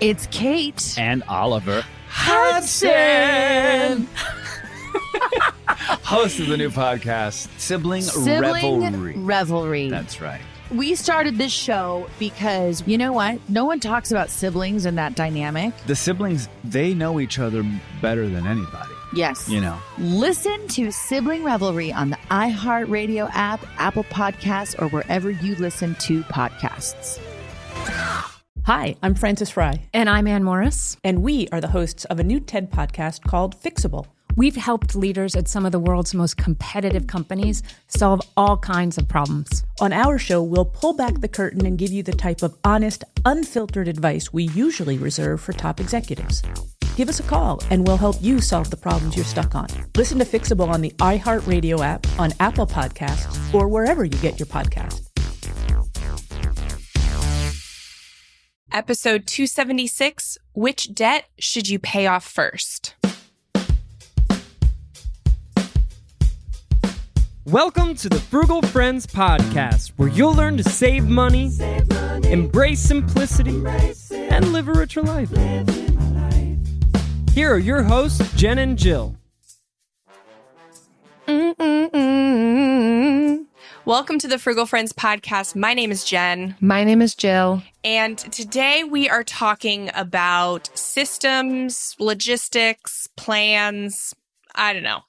It's Kate. And Oliver Hudson. Host of the new podcast, Sibling Revelry. That's right. We started this show because, you know what? No one talks about siblings and that dynamic. The siblings, they know each other better than anybody. Yes. You know. Listen to Sibling Revelry on the iHeartRadio app, Apple Podcasts, or wherever you listen to podcasts. Hi, I'm Frances Fry. And I'm Ann Morris. And we are the hosts of a new TED podcast called Fixable. We've helped leaders at some of the world's most competitive companies solve all kinds of problems. On our show, we'll pull back the curtain and give you the type of honest, unfiltered advice we usually reserve for top executives. Give us a call and we'll help you solve the problems you're stuck on. Listen to Fixable on the iHeartRadio app, on Apple Podcasts, or wherever you get your podcasts. Episode 276, Which Debt Should You Pay Off First? Welcome to the Frugal Friends podcast, where you'll learn to save money, embrace simplicity, and live a richer life. Here are your hosts, Jen and Jill. Welcome to the Frugal Friends podcast. My name is Jen. My name is Jill. And today we are talking about systems, logistics, plans, I don't know.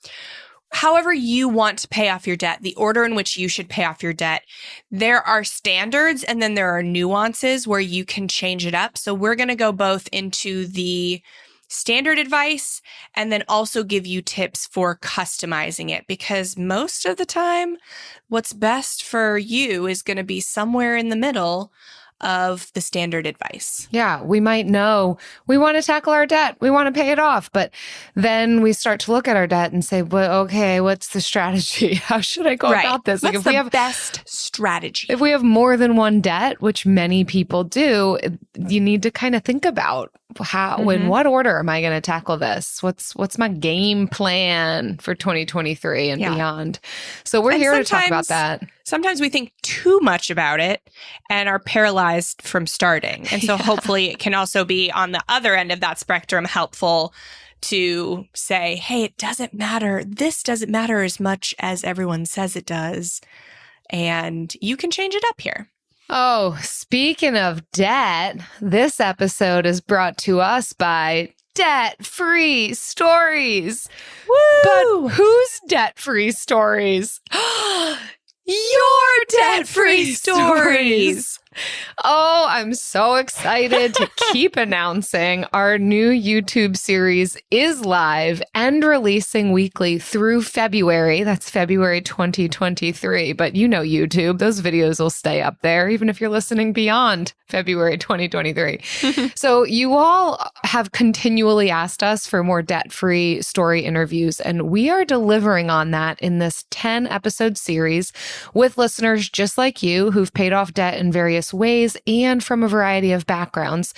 However you want to pay off your debt, the order in which you should pay off your debt. There are standards and then there are nuances where you can change it up. So we're going to go both into the standard advice and then also give you tips for customizing it, because most of the time what's best for you is going to be somewhere in the middle of the standard advice. Yeah, we might know we want to tackle our debt. We want to pay it off. But then we start to look at our debt and say, well, okay, what's the strategy? How should I go about this? What's the best strategy? If we have more than one debt, which many people do, you need to kind of think about how, in what order am I going to tackle this? What's my game plan for 2023 and beyond? So we're here to talk about that. Sometimes we think too much about it and are paralyzed from starting. And so hopefully it can also be on the other end of that spectrum helpful to say, hey, it doesn't matter. This doesn't matter as much as everyone says it does. And you can change it up here. Oh, speaking of debt, this episode is brought to us by Debt-Free Stories. Woo! But whose debt-free stories? Your debt-free stories. Oh, I'm so excited to keep announcing our new YouTube series is live and releasing weekly through February. That's February 2023. But you know YouTube, those videos will stay up there even if you're listening beyond February 2023. So you all have continually asked us for more debt-free story interviews, and we are delivering on that in this 10-episode series with listeners just like you who've paid off debt in various ways and from a variety of backgrounds.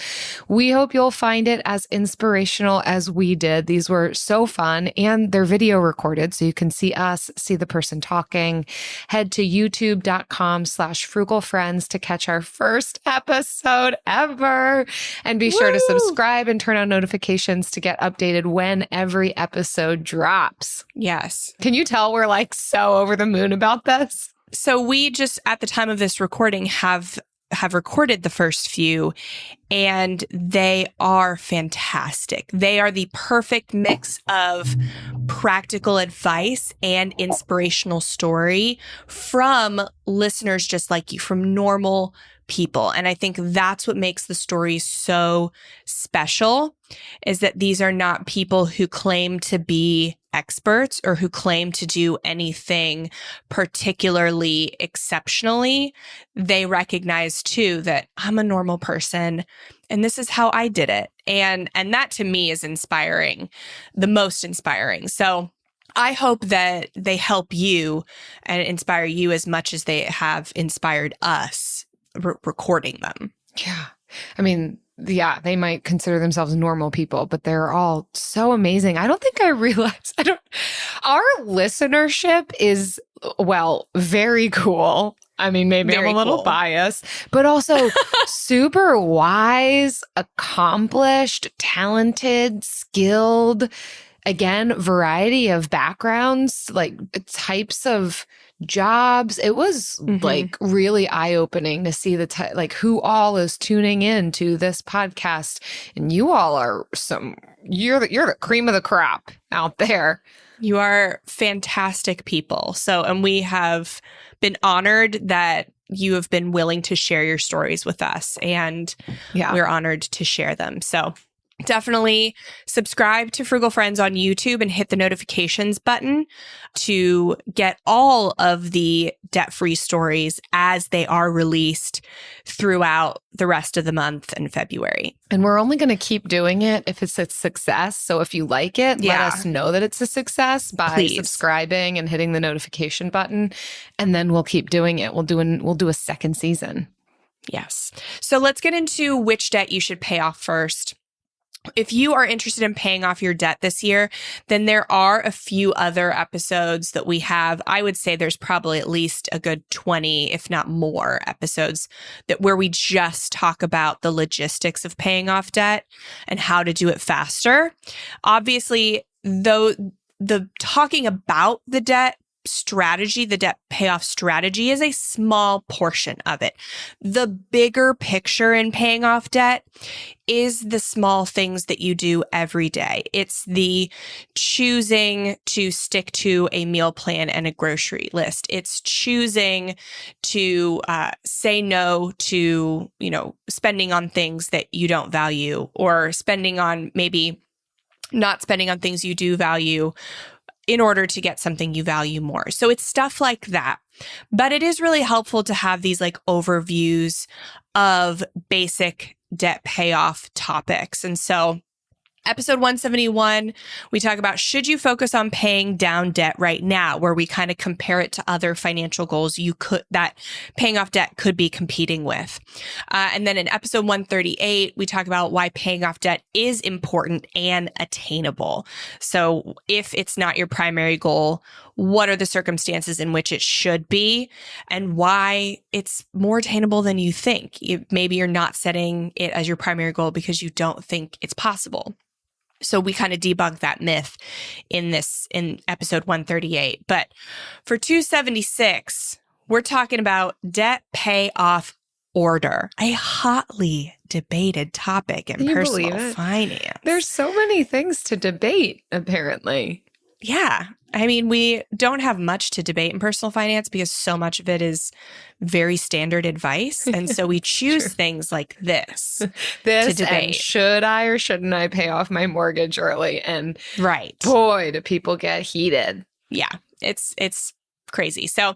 We hope you'll find it as inspirational as we did. These were so fun, and they're video recorded, so you can see us, see the person talking. Head to youtube.com/frugalfriends to catch our first episode ever. And be sure to subscribe and turn on notifications to get updated when every episode drops. Yes. Can you tell we're like so over the moon about this? So we just, at the time of this recording, have recorded the first few, and they are fantastic. They are the perfect mix of practical advice and inspirational story from listeners just like you, from normal people. And I think that's what makes the stories so special, is that these are not people who claim to be experts or who claim to do anything particularly exceptionally. They recognize too that I'm a normal person and this is how I did it. And that to me is inspiring, the most inspiring. So I hope that they help you and inspire you as much as they have inspired us recording them. Yeah. I mean, they might consider themselves normal people, but they're all so amazing. I don't think I realized, our listenership is, well, very cool. I mean, maybe Very I'm a little cool. biased, but also super wise, accomplished, talented, skilled, again, variety of backgrounds, like types of jobs. It was like really eye-opening to see like who all is tuning in to this podcast. And you all are you're the cream of the crop out there. You are fantastic people. So, and we have been honored that you have been willing to share your stories with us, and we're honored to share them. So definitely subscribe to Frugal Friends on YouTube and hit the notifications button to get all of the debt-free stories as they are released throughout the rest of the month in February. And we're only going to keep doing it if it's a success. So if you like it, let us know that it's a success by subscribing and hitting the notification button. And then we'll keep doing it. We'll do a second season. Yes. So let's get into which debt you should pay off first. If you are interested in paying off your debt this year, then there are a few other episodes that we have. I would say there's probably at least a good 20, if not more, episodes where we just talk about the logistics of paying off debt and how to do it faster. Obviously, though, the talking about the debt strategy, the debt payoff strategy, is a small portion of it. The bigger picture in paying off debt is the small things that you do every day. It's the choosing to stick to a meal plan and a grocery list. It's choosing to say no to, spending on things that you don't value, or maybe not spending on things you do value in order to get something you value more. So it's stuff like that. But it is really helpful to have these like overviews of basic debt payoff topics. And so episode 171, we talk about, should you focus on paying down debt right now, where we kind of compare it to other financial goals that paying off debt could be competing with. And then in episode 138, we talk about why paying off debt is important and attainable. So if it's not your primary goal, what are the circumstances in which it should be, and why it's more attainable than you think? Maybe you're not setting it as your primary goal because you don't think it's possible. So we kind of debunk that myth in episode 138. But for 276, we're talking about debt payoff order, a hotly debated topic in personal finance. There's so many things to debate, apparently. Yeah. I mean, we don't have much to debate in personal finance because so much of it is very standard advice. And so we choose things like this to debate. And should I or shouldn't I pay off my mortgage early? And boy, do people get heated. Yeah, it's crazy. So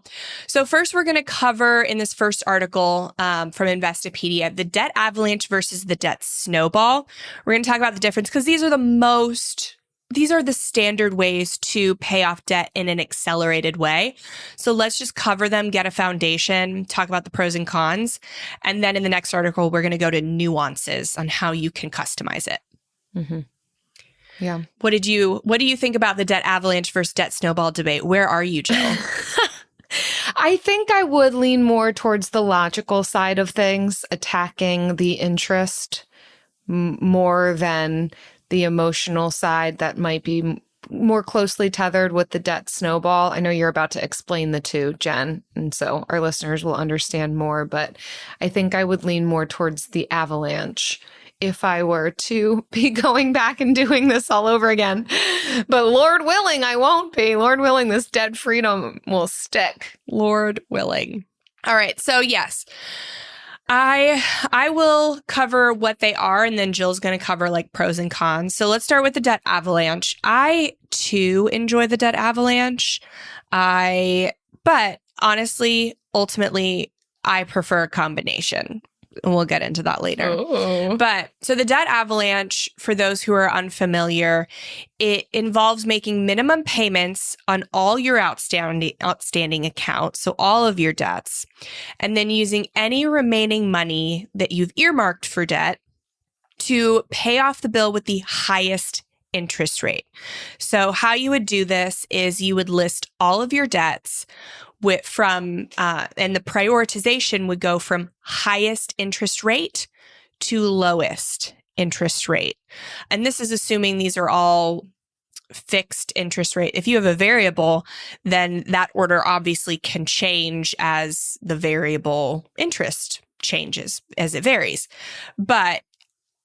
first we're going to cover in this first article from Investopedia, the debt avalanche versus the debt snowball. We're going to talk about the difference because these are the standard ways to pay off debt in an accelerated way. So let's just cover them, get a foundation, talk about the pros and cons. And then in the next article, we're going to go to nuances on how you can customize it. Mm-hmm. Yeah. What do you think about the debt avalanche versus debt snowball debate? Where are you, Jill? I think I would lean more towards the logical side of things, attacking the interest more than the emotional side that might be more closely tethered with the debt snowball. I know you're about to explain the two, Jen, and so our listeners will understand more, but I think I would lean more towards the avalanche if I were to be going back and doing this all over again. But Lord willing, I won't be. Lord willing, this debt freedom will stick. Lord willing. All right. So yes, I will cover what they are, and then Jill's going to cover like pros and cons. So let's start with the debt avalanche. I too enjoy the debt avalanche. But honestly, ultimately, I prefer a combination. And we'll get into that later. Oh. But so the debt avalanche, for those who are unfamiliar, it involves making minimum payments on all your outstanding accounts, so all of your debts, and then using any remaining money that you've earmarked for debt to pay off the bill with the highest interest rate. So how you would do this is you would list all of your debts and the prioritization would go from highest interest rate to lowest interest rate. And this is assuming these are all fixed interest rate. If you have a variable, then that order obviously can change as the variable interest changes, as it varies. But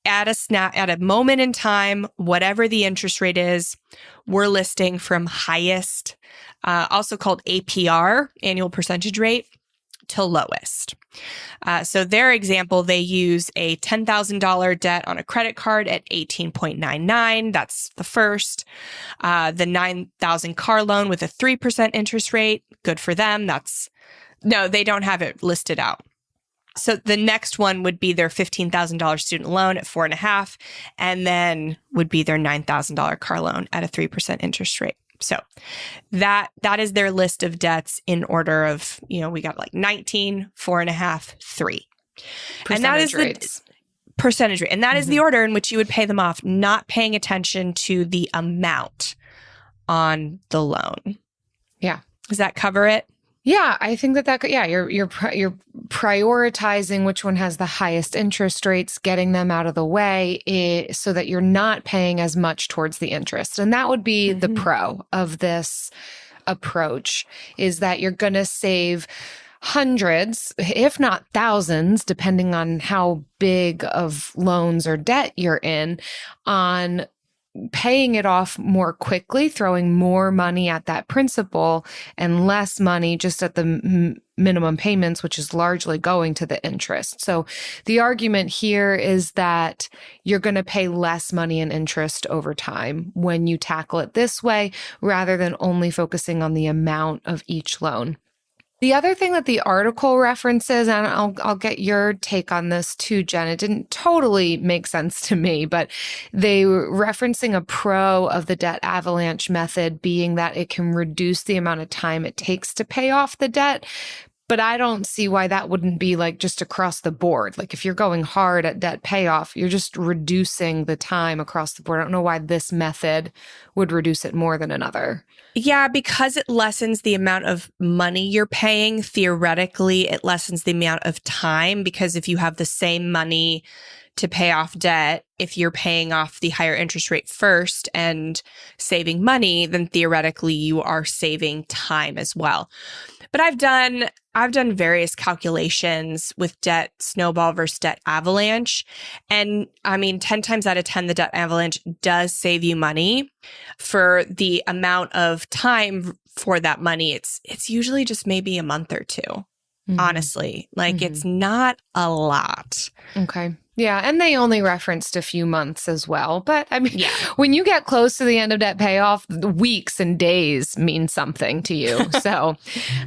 at a moment in time, whatever the interest rate is, we're listing from highest, also called APR, annual percentage rate, to lowest. So their example, they use a $10,000 debt on a credit card at 18.99. That's the first. The $9,000 car loan with a 3% interest rate. Good for them. No, they don't have it listed out. So the next one would be their $15,000 student loan at 4.5%, and then would be their $9,000 car loan at a 3% interest rate. So that is their list of debts in order of, we got like 19, 4.5, 3. And that is rates. The percentage rate. And that is the order in which you would pay them off, not paying attention to the amount on the loan. Yeah. Does that cover it? Yeah, I think that could, you're prioritizing which one has the highest interest rates, getting them out of the way so that you're not paying as much towards the interest. And that would be the pro of this approach, is that you're going to save hundreds, if not thousands, depending on how big of loans or debt you're in, on paying it off more quickly, throwing more money at that principal and less money just at the minimum payments, which is largely going to the interest. So the argument here is that you're going to pay less money in interest over time when you tackle it this way, rather than only focusing on the amount of each loan. The other thing that the article references, and I'll get your take on this too, Jen, it didn't totally make sense to me, but they were referencing a pro of the debt avalanche method being that it can reduce the amount of time it takes to pay off the debt. But I don't see why that wouldn't be like just across the board. Like if you're going hard at debt payoff, you're just reducing the time across the board. I don't know why this method would reduce it more than another. Yeah, because it lessens the amount of money you're paying. Theoretically, it lessens the amount of time, because if you have the same money to pay off debt, if you're paying off the higher interest rate first and saving money, then theoretically you are saving time as well. But I've done various calculations with debt snowball versus debt avalanche. And 10 times out of 10, the debt avalanche does save you money. For the amount of time for that money, it's usually just maybe a month or two, honestly. It's not a lot. Okay. Yeah. And they only referenced a few months as well. But when you get close to the end of debt payoff, weeks and days mean something to you. So,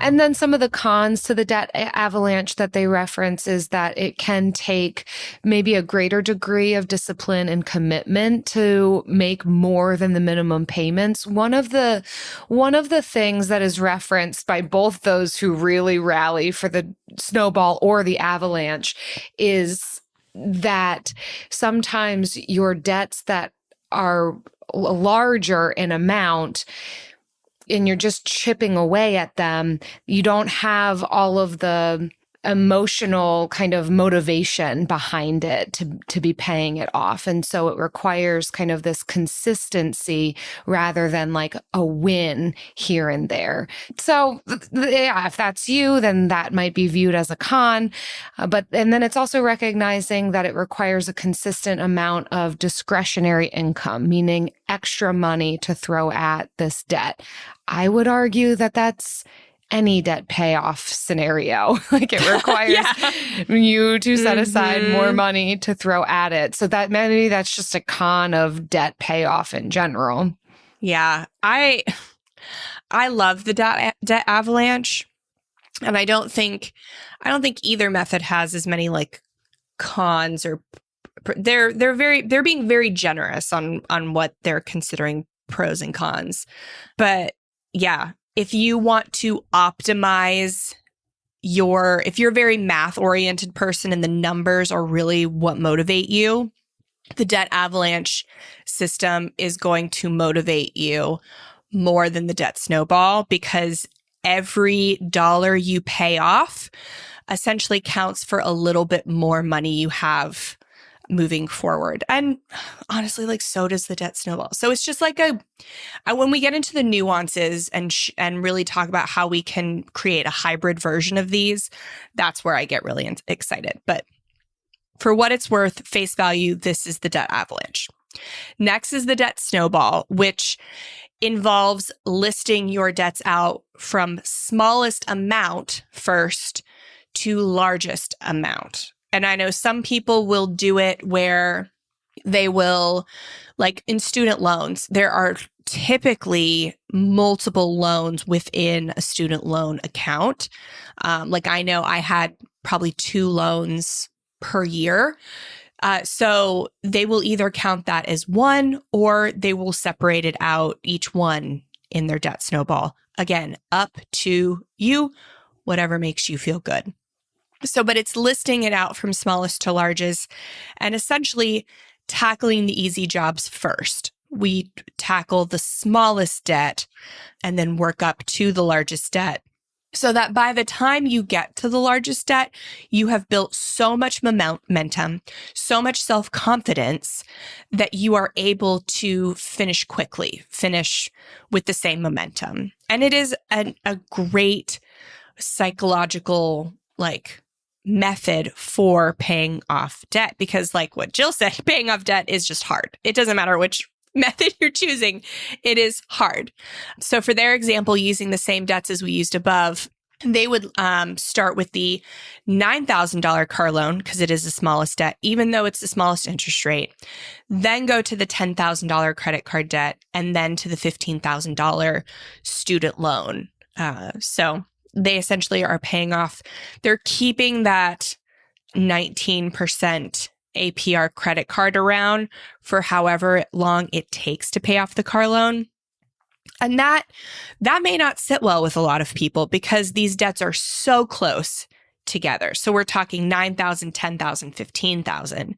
and then some of the cons to the debt avalanche that they reference is that it can take maybe a greater degree of discipline and commitment to make more than the minimum payments. One of the things that is referenced by both those who really rally for the snowball or the avalanche is that sometimes your debts that are larger in amount and you're just chipping away at them, you don't have all of the emotional kind of motivation behind it to be paying it off. And so it requires kind of this consistency rather than like a win here and there. So if that's you, then that might be viewed as a con. And then it's also recognizing that it requires a consistent amount of discretionary income, meaning extra money to throw at this debt. I would argue that that's any debt payoff scenario. Like it requires you to set aside more money to throw at it. So that maybe that's just a con of debt payoff in general. Yeah. I love the debt avalanche. And I don't think either method has as many like cons, or they're being very generous on what they're considering pros and cons. But yeah, if you want to optimize if you're a very math oriented person and the numbers are really what motivate you, the debt avalanche system is going to motivate you more than the debt snowball, because every dollar you pay off essentially counts for a little bit more money you have moving forward. And honestly, like, so does the debt snowball. So it's just like when we get into the nuances and really talk about how we can create a hybrid version of these, that's where I get really excited. But for what it's worth, face value, this is the debt avalanche. Next is the debt snowball, which involves listing your debts out from smallest amount first to largest amount. And I know some people will do it where they will, like in student loans, there are typically multiple loans within a student loan account. Like I know I had probably 2 loans per year. So they will either count that as one, or they will separate it out, each one in their debt snowball. Again, up to you, whatever makes you feel good. So, but it's listing it out from smallest to largest and essentially tackling the easy jobs first. We tackle the smallest debt and then work up to the largest debt, so that by the time you get to the largest debt, you have built so much momentum, so much self-confidence that you are able to finish quickly, finish with the same momentum. And it is a great psychological, method for paying off debt, because like what Jill said, paying off debt is just hard. It doesn't matter which method you're choosing, it is hard. So for their example, using the same debts as we used above, they would start with the $9,000 car loan, because it is the smallest debt, even though it's the smallest interest rate, then go to the $10,000 credit card debt, and then to the $15,000 student loan. So they essentially are paying off, they're keeping that 19% APR credit card around for however long it takes to pay off the car loan. And that may not sit well with a lot of people, because these debts are so close together. So we're talking $9,000, $10,000, $15,000.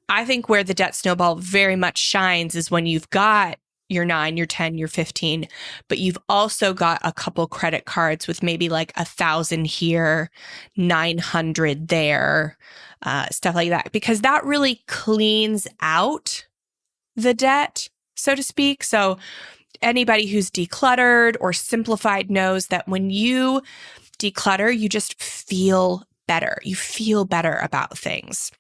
I think where the debt snowball very much shines is when you've got your 9, your 10, your 15, but you've also got a couple credit cards with maybe like 1,000 here, 900 there, stuff like that, because that really cleans out the debt, so to speak. So anybody who's decluttered or simplified knows that when you declutter, you just feel better. You feel better about things.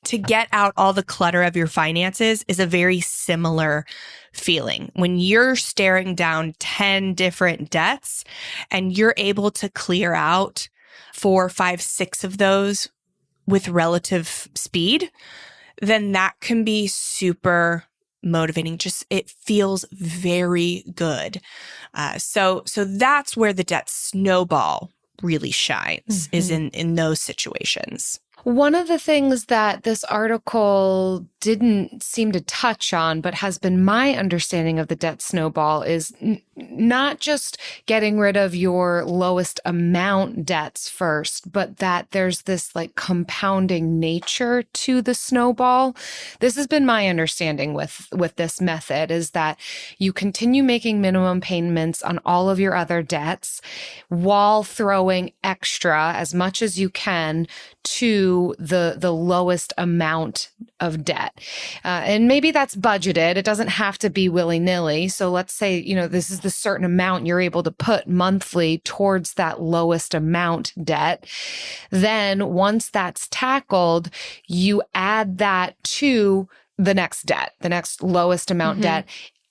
To get out all the clutter of your finances is a very similar feeling. When you're staring down 10 different debts and you're able to clear out 4, 5, 6 of those with relative speed, then that can be super motivating. Just, it feels very good. So that's where the debt snowball really shines, is in those situations. One of the things that this article didn't seem to touch on, but has been my understanding of the debt snowball, is not just getting rid of your lowest amount debts first, but that there's this compounding nature to the snowball. This has been my understanding with this method, is that you continue making minimum payments on all of your other debts while throwing extra as much as you can to the lowest amount of debt. And maybe that's budgeted. It doesn't have to be willy-nilly. So let's say, this is the certain amount you're able to put monthly towards that lowest amount debt. Then once that's tackled, you add that to the next debt, the next lowest amount debt,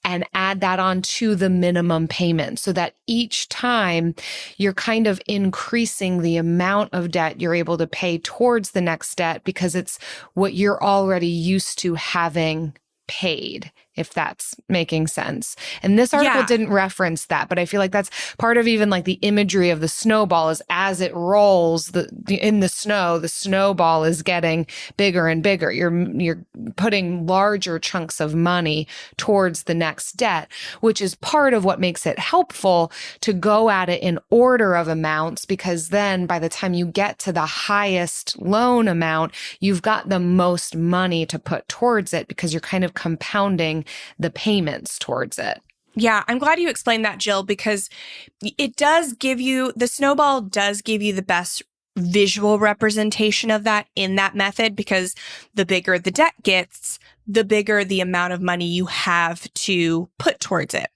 and add that on to the minimum payment, so that each time you're kind of increasing the amount of debt you're able to pay towards the next debt, because it's what you're already used to having paid, if that's making sense. And this article didn't reference that, but I feel like that's part of even like the imagery of the snowball is as it rolls in the snowball is getting bigger and bigger. You're putting larger chunks of money towards the next debt, which is part of what makes it helpful to go at it in order of amounts, because then by the time you get to the highest loan amount, you've got the most money to put towards it because you're kind of compounding the payments towards it. Yeah, I'm glad you explained that, Jill, because the snowball does give you the best visual representation of that in that method, because the bigger the debt gets, the bigger the amount of money you have to put towards it.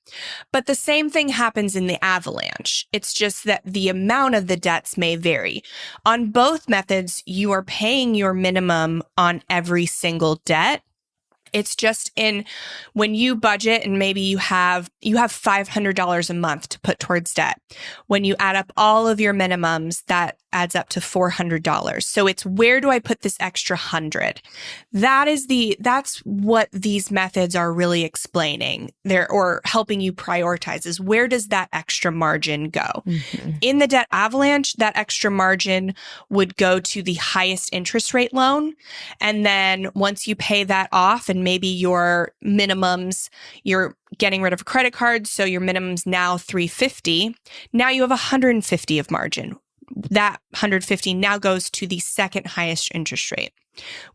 But the same thing happens in the avalanche. It's just that the amount of the debts may vary. On both methods, you are paying your minimum on every single debt. It's just when you budget and maybe you have $500 a month to put towards debt. When you add up all of your minimums, that adds up to $400. So it's, where do I put this extra 100? That's what these methods are really explaining there, or helping you prioritize, is where does that extra margin go? Mm-hmm. In the debt avalanche, that extra margin would go to the highest interest rate loan. And then once you pay that off, and maybe your minimums, you're getting rid of a credit card, so your minimum's now $350. Now you have $150 of margin. That $150 now goes to the second highest interest rate.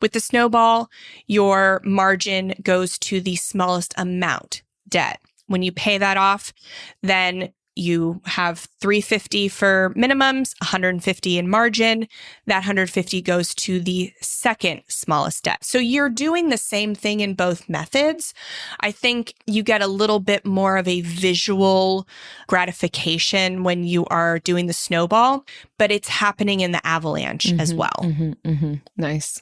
With the snowball, your margin goes to the smallest amount debt. When you pay that off, then you have $350 for minimums, $150 in margin. That $150 goes to the second smallest debt. So you're doing the same thing in both methods. I think you get a little bit more of a visual gratification when you are doing the snowball, but it's happening in the avalanche as well. Mm-hmm, mm-hmm. Nice.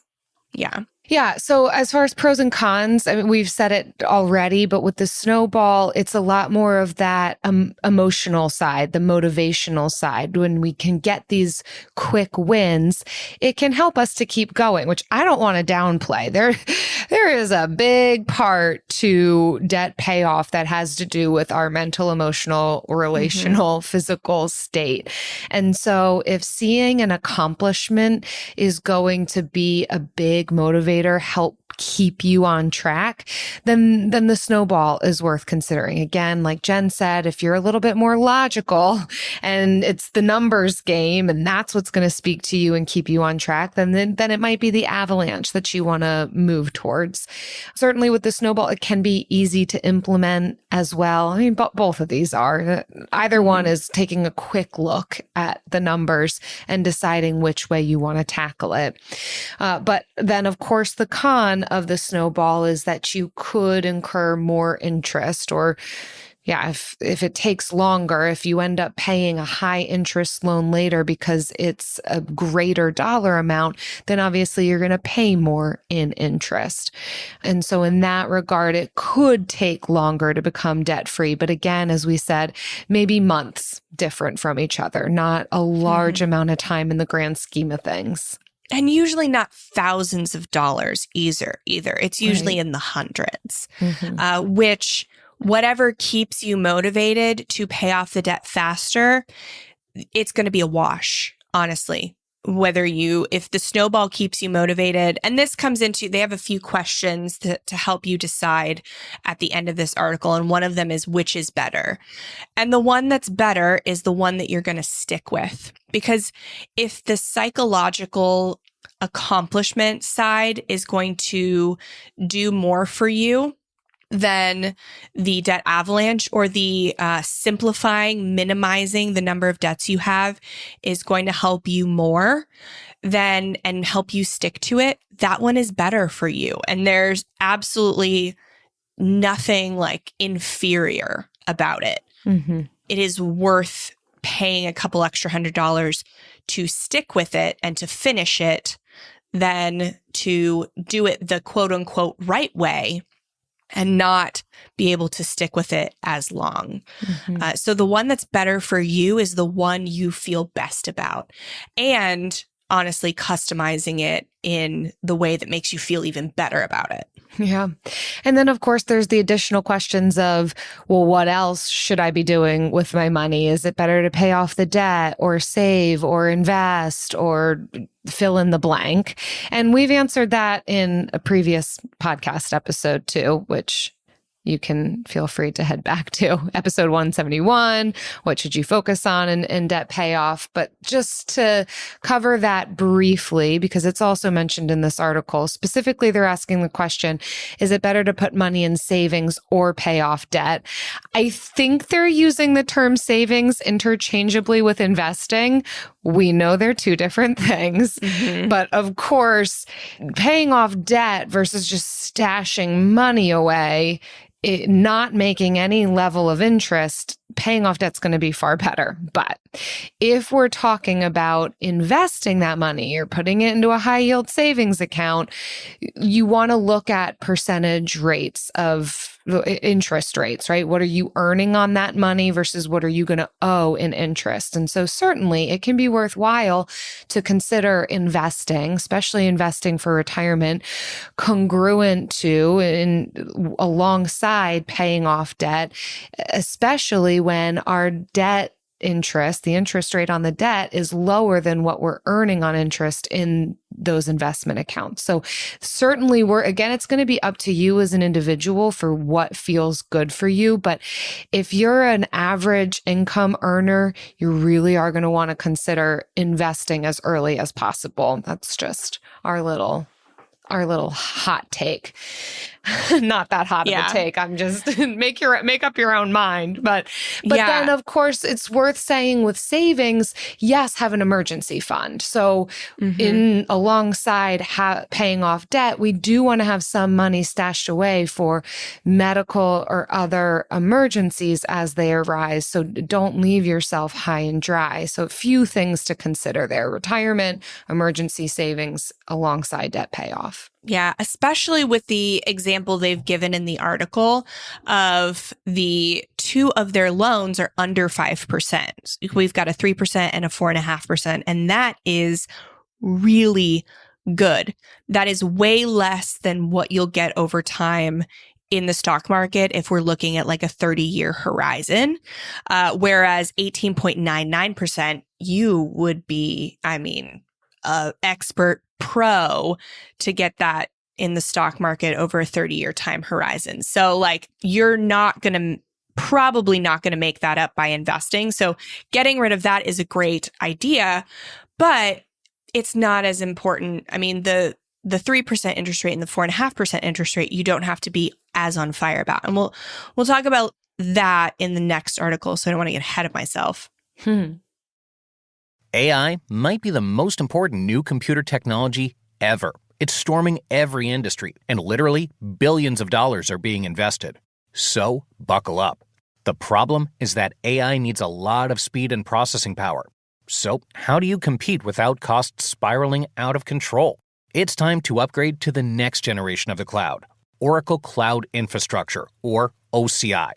Yeah. Yeah. So as far as pros and cons, I mean, we've said it already, but with the snowball, it's a lot more of that emotional side, the motivational side. When we can get these quick wins, it can help us to keep going, which I don't want to downplay. There is a big part to debt payoff that has to do with our mental, emotional, relational, physical state. And so if seeing an accomplishment is going to be a big motivator, help keep you on track, then the snowball is worth considering. Again, like Jen said, if you're a little bit more logical and it's the numbers game and that's what's going to speak to you and keep you on track, then it might be the avalanche that you want to move towards. Certainly with the snowball, it can be easy to implement as well. I mean, both of these are. Either one is taking a quick look at the numbers and deciding which way you want to tackle it. But then, of course, the con of the snowball is that you could incur more interest, or if it takes longer, if you end up paying a high interest loan later because it's a greater dollar amount, then obviously you're going to pay more in interest. And so in that regard, it could take longer to become debt free. But again, as we said, maybe months different from each other, not a large amount of time in the grand scheme of things. And usually not thousands of dollars either. It's usually in the hundreds, which whatever keeps you motivated to pay off the debt faster, it's going to be a wash, honestly. If the snowball keeps you motivated, and this comes into, they have a few questions to help you decide at the end of this article. And one of them is, which is better? And the one that's better is the one that you're going to stick with. Because if the psychological accomplishment side is going to do more for you than the debt avalanche, or the minimizing the number of debts you have is going to help you more and help you stick to it, that one is better for you. And there's absolutely nothing like inferior about it. It is worth paying a couple extra $100 to stick with it and to finish it than to do it the quote unquote right way and not be able to stick with it as long. So the one that's better for you is the one you feel best about. And honestly, customizing it in the way that makes you feel even better about it. Yeah. And then, of course, there's the additional questions of, well, what else should I be doing with my money? Is it better to pay off the debt or save or invest or fill in the blank? And we've answered that in a previous podcast episode too, which you can feel free to head back to episode 171. What should you focus on in debt payoff? But just to cover that briefly, because it's also mentioned in this article, specifically, they're asking the question, is it better to put money in savings or pay off debt? I think they're using the term savings interchangeably with investing. We know they're two different things, but of course, paying off debt versus just stashing money away, not making any level of interest, paying off debt's going to be far better. But if we're talking about investing that money or putting it into a high yield savings account, you want to look at percentage rates of interest rates, right? What are you earning on that money versus what are you going to owe in interest? And so certainly it can be worthwhile to consider investing, especially investing for retirement, congruent to and alongside paying off debt, especially when our debt interest, the interest rate on the debt is lower than what we're earning on interest in those investment accounts. So certainly it's going to be up to you as an individual for what feels good for you. But if you're an average income earner, you really are going to want to consider investing as early as possible. That's just our little hot take. Not that hot of a take. I'm just make up your own mind. But then of course it's worth saying with savings, yes, have an emergency fund. So in alongside paying off debt, we do want to have some money stashed away for medical or other emergencies as they arise. So don't leave yourself high and dry. So a few things to consider there: retirement, emergency savings alongside debt payoff. Yeah, especially with the example they've given in the article of the two of their loans are under 5%. We've got a 3% and a 4.5%, and that is really good. That is way less than what you'll get over time in the stock market if we're looking at like a 30-year horizon, whereas 18.99%, you would be, expert pro to get that in the stock market over a 30-year time horizon. So like you're probably not going to make that up by investing. So getting rid of that is a great idea, but it's not as important. I mean, the 3% interest rate and the 4.5% interest rate, you don't have to be as on fire about. And we'll talk about that in the next article. So I don't want to get ahead of myself. AI might be the most important new computer technology ever. It's storming every industry, and literally billions of dollars are being invested. So buckle up. The problem is that AI needs a lot of speed and processing power. So how do you compete without costs spiraling out of control? It's time to upgrade to the next generation of the cloud, Oracle Cloud Infrastructure, or OCI.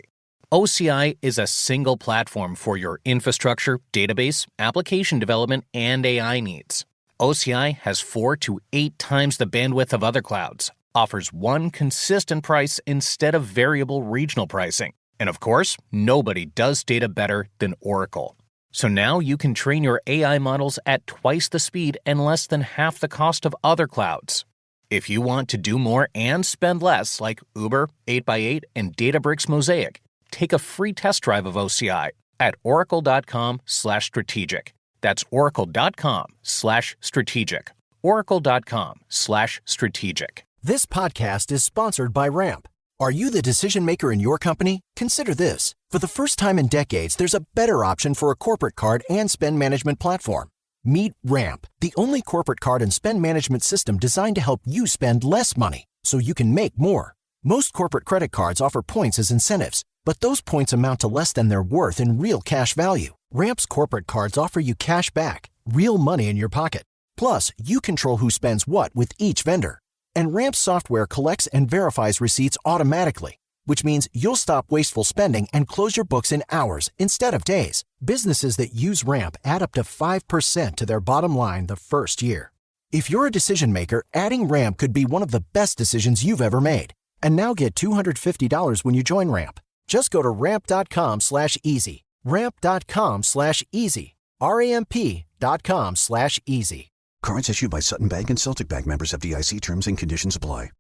OCI is a single platform for your infrastructure, database, application development, and AI needs. OCI has 4 to 8 times the bandwidth of other clouds, offers one consistent price instead of variable regional pricing. And of course, nobody does data better than Oracle. So now you can train your AI models at twice the speed and less than half the cost of other clouds. If you want to do more and spend less, like Uber, 8x8, and Databricks Mosaic, take a free test drive of OCI at oracle.com/strategic. That's oracle.com/strategic. oracle.com/strategic. This podcast is sponsored by Ramp. Are you the decision maker in your company? Consider this. For the first time in decades, there's a better option for a corporate card and spend management platform. Meet Ramp, the only corporate card and spend management system designed to help you spend less money so you can make more. Most corporate credit cards offer points as incentives, but those points amount to less than their worth in real cash value. Ramp's corporate cards offer you cash back, real money in your pocket. Plus, you control who spends what with each vendor. And Ramp's software collects and verifies receipts automatically, which means you'll stop wasteful spending and close your books in hours instead of days. Businesses that use Ramp add up to 5% to their bottom line the first year. If you're a decision maker, adding Ramp could be one of the best decisions you've ever made. And now get $250 when you join Ramp. Just go to ramp.com/easy. Ramp.com/easy. RAMP.com/easy. Cards issued by Sutton Bank and Celtic Bank, members FDIC. Terms and conditions apply.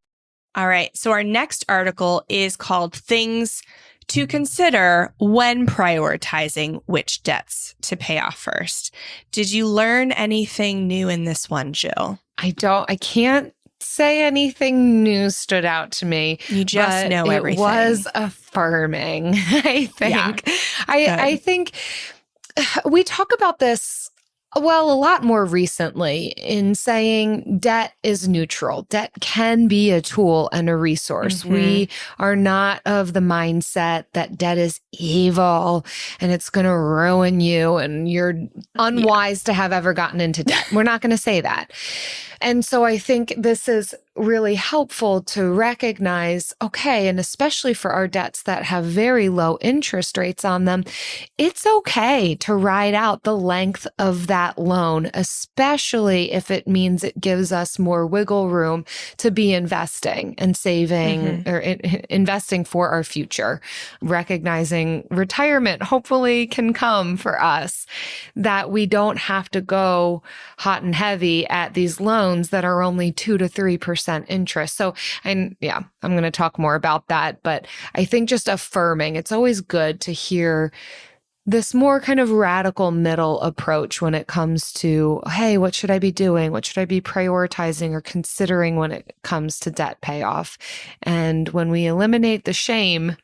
All right. So our next article is called Things to Consider When Prioritizing Which Debts to Pay Off First. Did you learn anything new in this one, Jill? I can't say anything new stood out to me. You just know everything. It was affirming, I think. Yeah. I think we talk about this, well, a lot more recently in saying debt is neutral. Debt can be a tool and a resource. Mm-hmm. We are not of the mindset that debt is evil and it's going to ruin you and you're unwise to have ever gotten into debt. We're not going to say that. And so I think this is really helpful to recognize, okay, and especially for our debts that have very low interest rates on them, it's okay to ride out the length of that loan, especially if it means it gives us more wiggle room to be investing and saving or investing for our future. Recognizing retirement hopefully can come for us, that we don't have to go hot and heavy at these loans that are only 2 to 3% interest. So, and yeah, I'm going to talk more about that, but I think just affirming, it's always good to hear this more kind of radical middle approach when it comes to, hey, what should I be doing? What should I be prioritizing or considering when it comes to debt payoff? And when we eliminate the shame,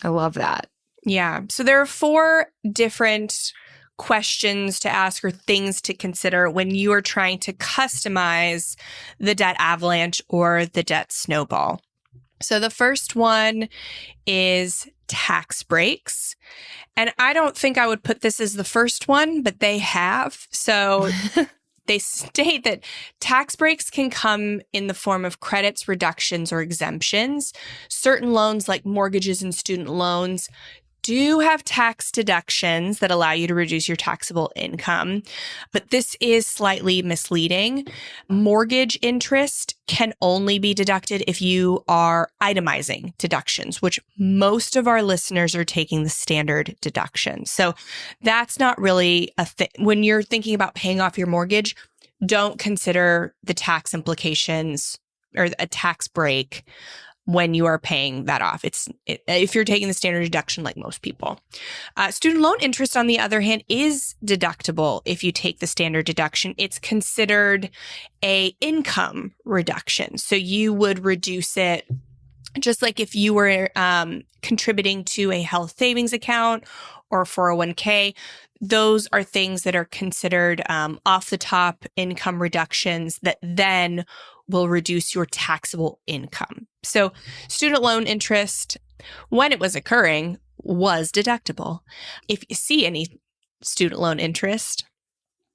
I love that. Yeah. So there are 4 different questions to ask or things to consider when you are trying to customize the debt avalanche or the debt snowball. So the first one is tax breaks. And I don't think I would put this as the first one, but they have. So they state that tax breaks can come in the form of credits, reductions, or exemptions. Certain loans like mortgages and student loans do have tax deductions that allow you to reduce your taxable income, but this is slightly misleading. Mortgage interest can only be deducted if you are itemizing deductions, which most of our listeners are taking the standard deduction. So that's not really a thing. When you're thinking about paying off your mortgage, don't consider the tax implications or a tax break when you are paying that off. If you're taking the standard deduction like most people. Student loan interest, on the other hand, is deductible if you take the standard deduction. It's considered a income reduction. So you would reduce it just like if you were contributing to a health savings account or 401k. Those are things that are considered off the top income reductions that then will reduce your taxable income. So student loan interest, when it was occurring, was deductible. If you see any student loan interest,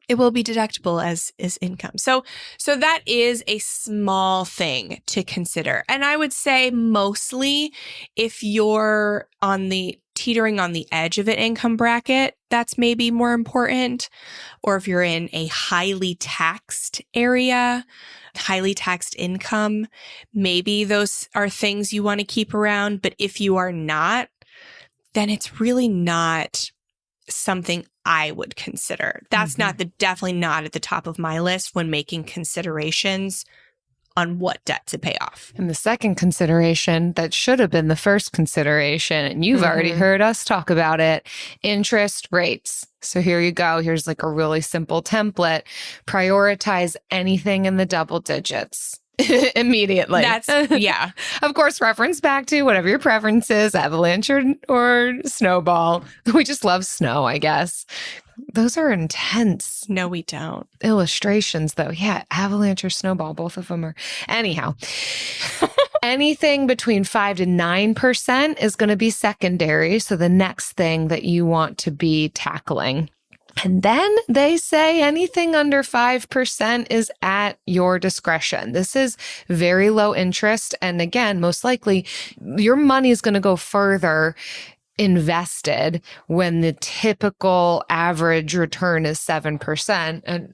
it will be deductible as income. So that is a small thing to consider. And I would say mostly if you're teetering on the edge of an income bracket, that's maybe more important. Or if you're in a highly taxed area, highly taxed income, maybe those are things you want to keep around. But if you are not, then it's really not something I would consider. That's definitely not at the top of my list when making considerations on what debt to pay off. And the second consideration that should have been the first consideration, and you've already heard us talk about it, interest rates. So here you go. Here's like a really simple template. Prioritize anything in the double digits immediately. Yeah. Of course, reference back to whatever your preference is, avalanche or snowball. We just love snow, I guess. Those are intense. No, we don't. Illustrations, though. Yeah, avalanche or snowball, both of them are. Anyhow, anything between 5 to 9% is going to be secondary. So the next thing that you want to be tackling. And then they say anything under 5% is at your discretion. This is very low interest. And again, most likely your money is going to go further invested when the typical average return is 7%. And,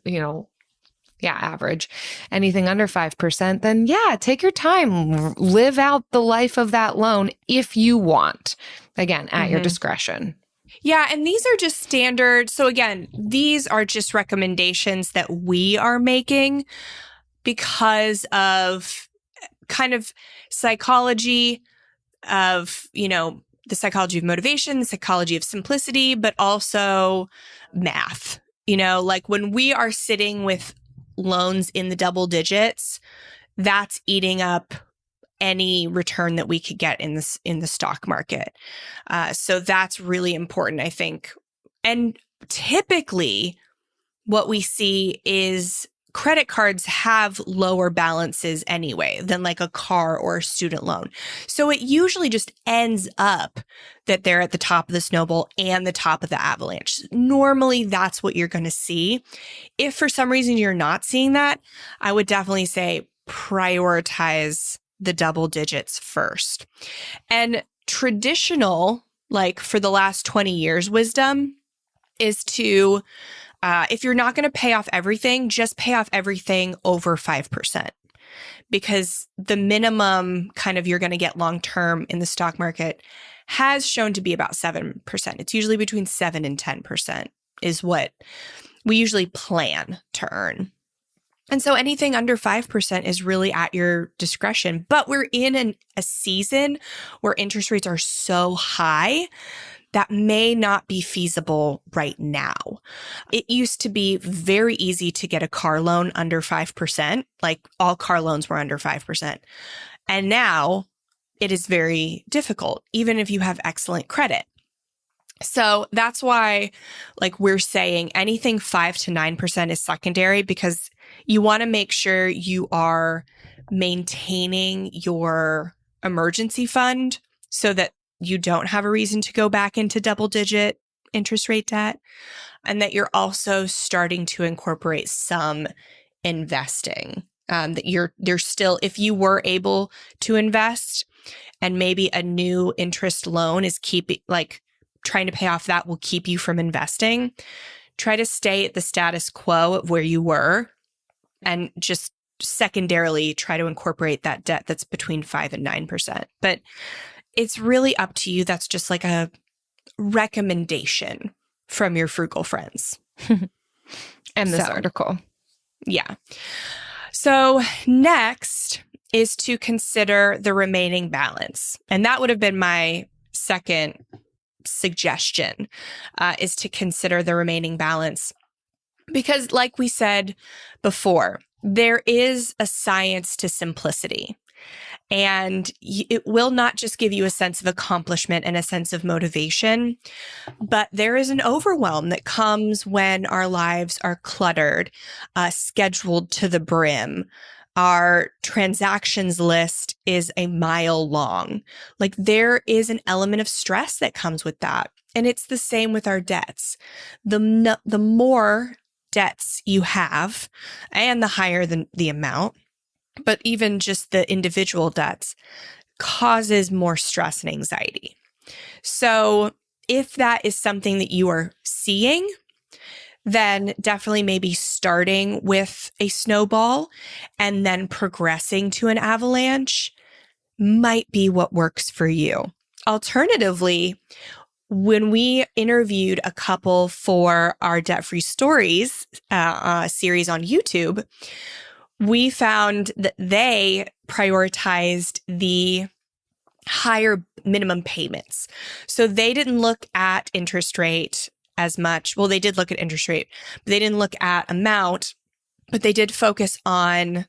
average. Anything under 5%, then take your time. Live out the life of that loan if you want. Again, at your discretion. Yeah, and these are just standard. So again, these are just recommendations that we are making because of kind of psychology of, the psychology of motivation, the psychology of simplicity, but also math. Like when we are sitting with loans in the double digits, that's eating up any return that we could get in the stock market. So that's really important, I think. And typically what we see is credit cards have lower balances anyway than like a car or a student loan. So it usually just ends up that they're at the top of the snowball and the top of the avalanche. Normally, that's what you're going to see. If for some reason you're not seeing that, I would definitely say prioritize the double digits first. And traditional, like for the last 20 years, wisdom is to if you're not going to pay off everything, just pay off everything over 5%, because the minimum kind of you're going to get long term in the stock market has shown to be about 7%. It's usually between 7 and 10% is what we usually plan to earn. And so anything under 5% is really at your discretion. But we're in a season where interest rates are so high that may not be feasible right now. It used to be very easy to get a car loan under 5%, like all car loans were under 5%. And now it is very difficult, even if you have excellent credit. So that's why, like we're saying, anything 5 to 9% is secondary, because you want to make sure you are maintaining your emergency fund so that you don't have a reason to go back into double-digit interest rate debt, and that you're also starting to incorporate some investing. That you're still, if you were able to invest, and maybe a new interest loan is trying to pay off that will keep you from investing, try to stay at the status quo of where you were, and just secondarily try to incorporate that debt that's between 5 and 9%. But it's really up to you. That's just like a recommendation from your frugal friends. And this article. Yeah. So next is to consider the remaining balance. And that would have been my second suggestion, is to consider the remaining balance. Because like we said before, there is a science to simplicity. And it will not just give you a sense of accomplishment and a sense of motivation, but there is an overwhelm that comes when our lives are cluttered, scheduled to the brim. Our transactions list is a mile long. Like there is an element of stress that comes with that. And it's the same with our debts. The more debts you have, and the higher the amount, but even just the individual debts, causes more stress and anxiety. So if that is something that you are seeing, then definitely maybe starting with a snowball and then progressing to an avalanche might be what works for you. Alternatively, when we interviewed a couple for our Debt-Free Stories series on YouTube, we found that they prioritized the higher minimum payments. So they didn't look at interest rate as much. Well, they did look at interest rate, but they didn't look at amount, but they did focus on,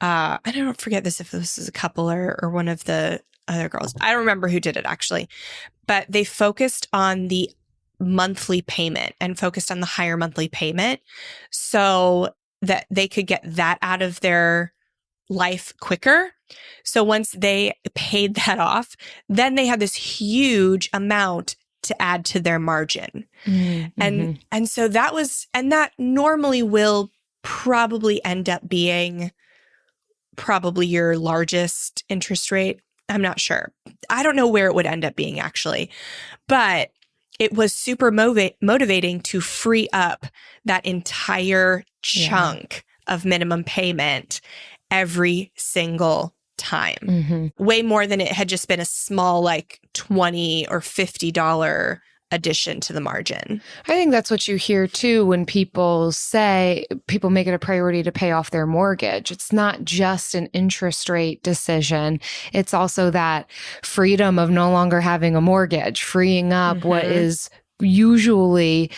I don't forget if this is a couple or one of the other girls. I don't remember who did it actually, but they focused on the monthly payment and focused on the higher monthly payment so that they could get that out of their life quicker. So once they paid that off, then they had this huge amount to add to their margin. Mm-hmm. And so that normally will probably end up being probably your largest interest rate. I'm not sure. I don't know where it would end up being actually, but it was super motivating to free up that entire chunk of minimum payment every single time. Way more than it had just been a small like $20 or $50 addition to the margin. I think that's what you hear too when people make it a priority to pay off their mortgage. It's not just an interest rate decision. It's also that freedom of no longer having a mortgage, freeing up what is usually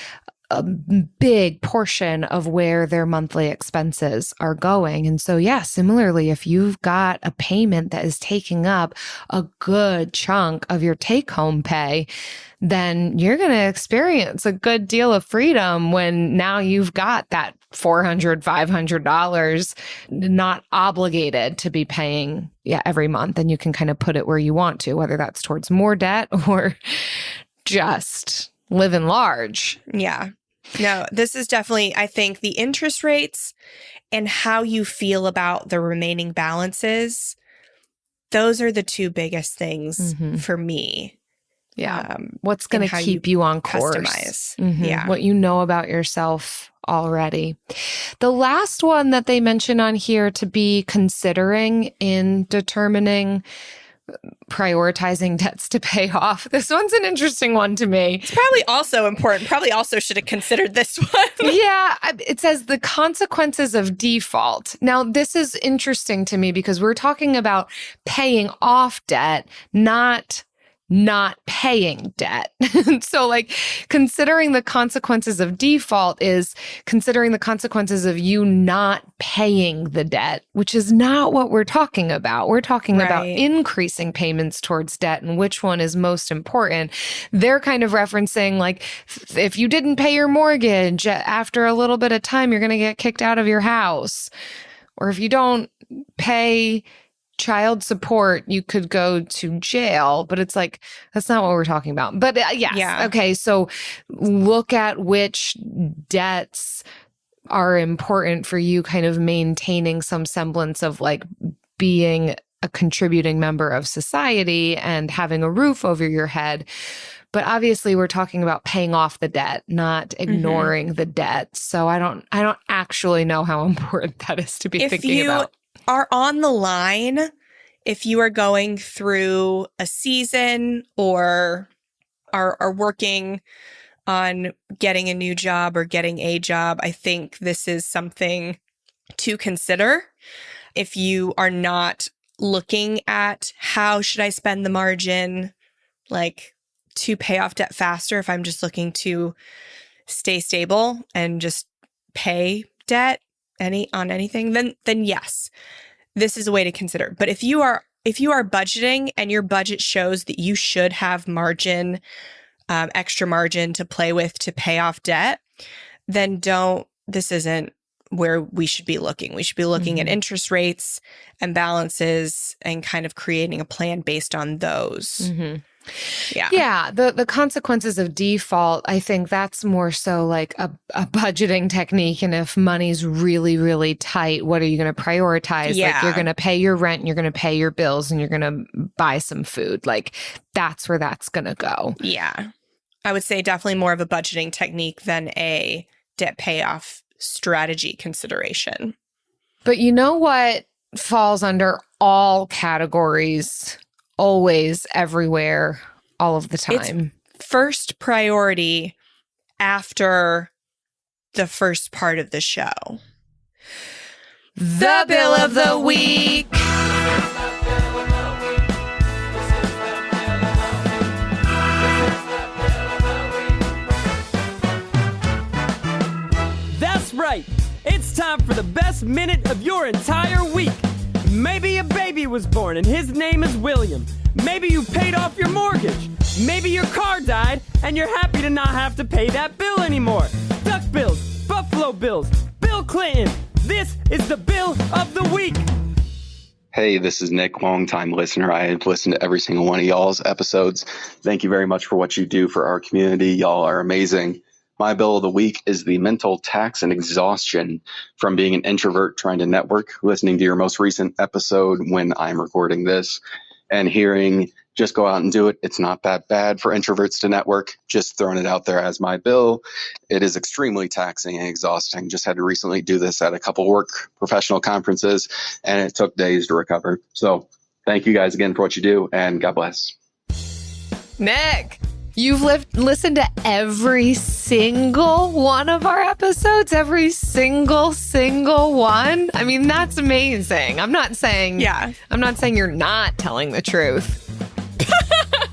a big portion of where their monthly expenses are going. And so, yeah, similarly, if you've got a payment that is taking up a good chunk of your take-home pay, then you're going to experience a good deal of freedom when now you've got that $400, $500 not obligated to be paying every month. And you can kind of put it where you want to, whether that's towards more debt or just living large. Yeah. No, this is definitely, I think, the interest rates and how you feel about the remaining balances. Those are the two biggest things for me. Yeah. What's going to keep you on course? Customize. Yeah. What you know about yourself already. The last one that they mention on here to be considering in determining prioritizing debts to pay off. This one's an interesting one to me. It's probably also important. Probably also should have considered this one. Yeah. It says the consequences of default. Now, this is interesting to me because we're talking about paying off debt, not paying debt. So like considering the consequences of default is considering the consequences of you not paying the debt, which is not what we're talking about. We're talking about increasing payments towards debt and which one is most important. They're kind of referencing like if you didn't pay your mortgage after a little bit of time, you're going to get kicked out of your house. Or if you don't pay child support, you could go to jail, but it's like, that's not what we're talking about. But yes. Yeah. Okay. So look at which debts are important for you kind of maintaining some semblance of like being a contributing member of society and having a roof over your head. But obviously we're talking about paying off the debt, not ignoring the debt. So I don't actually know how important that is to be thinking about. Are on the line, if you are going through a season or are working on getting a new job or getting a job, I think this is something to consider. If you are not looking at how should I spend the margin, like to pay off debt faster, if I'm just looking to stay stable and just pay debt on anything, then yes, this is a way to consider. But if you are budgeting and your budget shows that you should have margin, extra margin to play with to pay off debt, then this isn't where we should be looking. We should be looking at interest rates and balances and kind of creating a plan based on those. Yeah. The consequences of default, I think that's more so like a budgeting technique. And if money's really, really tight, what are you going to prioritize? Yeah. Like you're going to pay your rent, and you're going to pay your bills, and you're going to buy some food. Like that's where that's going to go. Yeah. I would say definitely more of a budgeting technique than a debt payoff strategy consideration. But you know what falls under all categories, always, everywhere, all of the time? It's first priority after the first part of the show. The Bill of the Week. That's right. It's time for the best minute of your entire week. Maybe a baby was born and his name is William. Maybe you paid off your mortgage. Maybe your car died and you're happy to not have to pay that bill anymore. Duck bills, Buffalo Bills, Bill Clinton. This is the Bill of the Week. Hey, this is Nick, longtime listener. I have listened to every single one of y'all's episodes. Thank you very much for what you do for our community. Y'all are amazing. My bill of the week is the mental tax and exhaustion from being an introvert trying to network, listening to your most recent episode when I'm recording this, and hearing just go out and do it. It's not that bad for introverts to network. Just throwing it out there as my bill. It is extremely taxing and exhausting. Just had to recently do this at a couple work professional conferences, and it took days to recover. So thank you guys again for what you do, and God bless. Nick, you've listened to every single one of our episodes, every single one. I mean, that's amazing. I'm not saying you're not telling the truth.